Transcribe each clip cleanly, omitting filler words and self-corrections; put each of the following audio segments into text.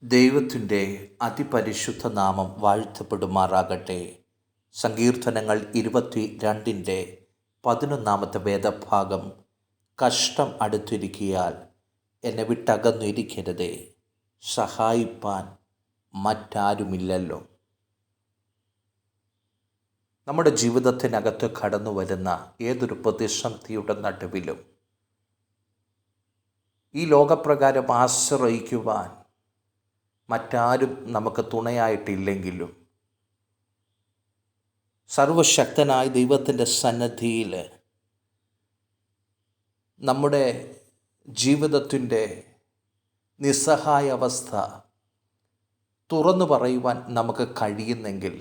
ദൈവത്തിൻ്റെ അതിപരിശുദ്ധ നാമം വാഴ്ത്തപ്പെടുമാറാകട്ടെ. സങ്കീർത്തനങ്ങൾ 22-11 വേദഭാഗം. കഷ്ടം അടുത്തിരിക്കിയാൽ എന്നെ വിട്ടകന്നിരിക്കരുതേ, സഹായിപ്പാൻ മറ്റാരുമില്ലല്ലോ. നമ്മുടെ ജീവിതത്തിനകത്ത് കടന്നു വരുന്ന ഏതൊരു പ്രതിസന്ധിയുടെ നടുവിലും ഈ ലോകപ്രകാരം ആശ്രയിക്കുവാൻ മറ്റാരും നമുക്ക് തുണയായിട്ടില്ലെങ്കിലും സർവശക്തനായ ദൈവത്തിൻ്റെ സന്നിധിയിൽ നമ്മുടെ ജീവിതത്തിൻ്റെ നിസ്സഹായ അവസ്ഥ തുറന്നു പറയുവാൻ നമുക്ക് കഴിയുന്നെങ്കിൽ,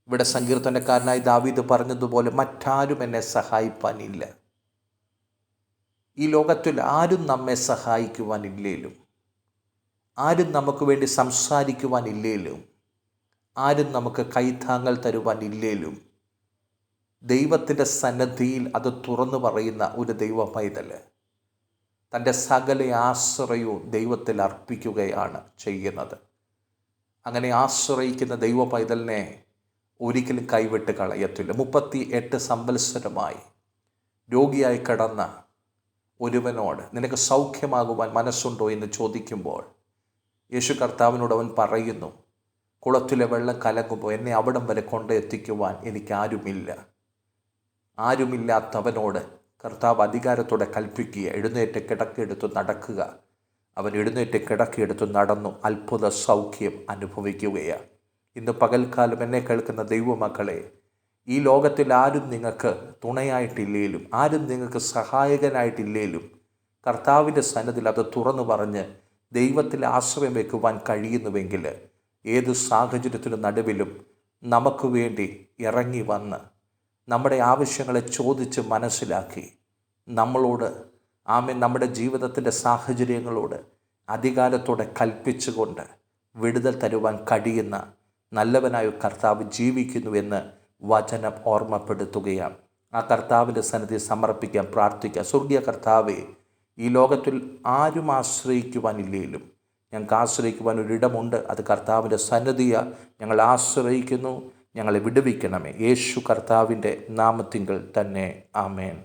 ഇവിടെ സങ്കീർത്തനക്കാരനായ ദാവീദ് പറഞ്ഞതുപോലെ മറ്റാരും എന്നെ സഹായിപ്പാനില്ല. ഈ ലോകത്തിൽ ആരും നമ്മെ സഹായിക്കുവാനില്ലേലും, ആരും നമുക്ക് വേണ്ടി സംസാരിക്കുവാനില്ലേലും, ആരും നമുക്ക് കൈത്താങ്ങൽ തരുവാനില്ലേലും, ദൈവത്തിൻ്റെ സന്നിധിയിൽ അത് തുറന്നു പറയുന്ന ഒരു ദൈവ പൈതൽ തൻ്റെ സകല ആശ്രയവും ദൈവത്തിൽ അർപ്പിക്കുകയാണ് ചെയ്യുന്നത്. അങ്ങനെ ആശ്രയിക്കുന്ന ദൈവ പൈതലിനെ ഒരിക്കലും കൈവിട്ട് കളയത്തില്ല. 38 സംവത്സരമായി രോഗിയായി കിടന്ന ഒരുവനോട് നിനക്ക് സൗഖ്യമാകുവാൻ മനസ്സുണ്ടോ എന്ന് ചോദിക്കുമ്പോൾ യേശു കർത്താവിനോട് അവൻ പറയുന്നു, കുളത്തിലെ വെള്ളം കലങ്ങുമ്പോൾ എന്നെ അവിടം വരെ കൊണ്ടെത്തിക്കുവാൻ എനിക്കാരുമില്ല. ആരുമില്ലാത്തവനോട് കർത്താവ് അധികാരത്തോടെ കൽപ്പിക്കുക, എഴുന്നേറ്റ് കിടക്കെടുത്ത് നടക്കുക. അവൻ എഴുന്നേറ്റ് കിടക്കെടുത്ത് നടന്നു അത്ഭുത സൗഖ്യം അനുഭവിക്കുകയാണ്. ഇന്ന് പകൽക്കാലം എന്നെ കേൾക്കുന്ന ദൈവമക്കളെ, ഈ ലോകത്തിൽ ആരും നിങ്ങൾക്ക് തുണയായിട്ടില്ലേലും, ആരും നിങ്ങൾക്ക് സഹായകനായിട്ടില്ലേലും, കർത്താവിൻ്റെ സന്നിധിയിൽ അത് തുറന്നു പറഞ്ഞ് ദൈവത്തിൽ ആശ്രയം വയ്ക്കുവാൻ കഴിയുന്നുവെങ്കിൽ, ഏത് സാഹചര്യത്തിനു നടുവിലും നമുക്ക് വേണ്ടി ഇറങ്ങി വന്ന് നമ്മുടെ ആവശ്യങ്ങളെ ചോദിച്ച് മനസ്സിലാക്കി നമ്മളോട് നമ്മുടെ ജീവിതത്തിൻ്റെ സാഹചര്യങ്ങളോട് അധികാരത്തോടെ കൽപ്പിച്ചുകൊണ്ട് വിടുതൽ തരുവാൻ കഴിയുന്ന നല്ലവനായ കർത്താവ് ജീവിക്കുന്നുവെന്ന് വചനം ഓർമ്മപ്പെടുത്തുകയാണ്. ആ കർത്താവിൻ്റെ സന്നിധി സമർപ്പിക്കാൻ പ്രാർത്ഥിക്കാം. സ്വർഗീയ കർത്താവേ, ഈ ലോകത്തിൽ ആരും ആശ്രയിക്കുവാനില്ലേലും ഞങ്ങൾക്ക് ആശ്രയിക്കുവാൻ ഒരിടമുണ്ട്. അത് കർത്താവിൻ്റെ സന്നിധിയാണ്. ഞങ്ങൾ ആശ്രയിക്കുന്നു. ഞങ്ങളെ വിടുവിക്കണമേ. യേശു കർത്താവിൻ്റെ നാമത്തിങ്കൽ തന്നെ. ആമേൻ.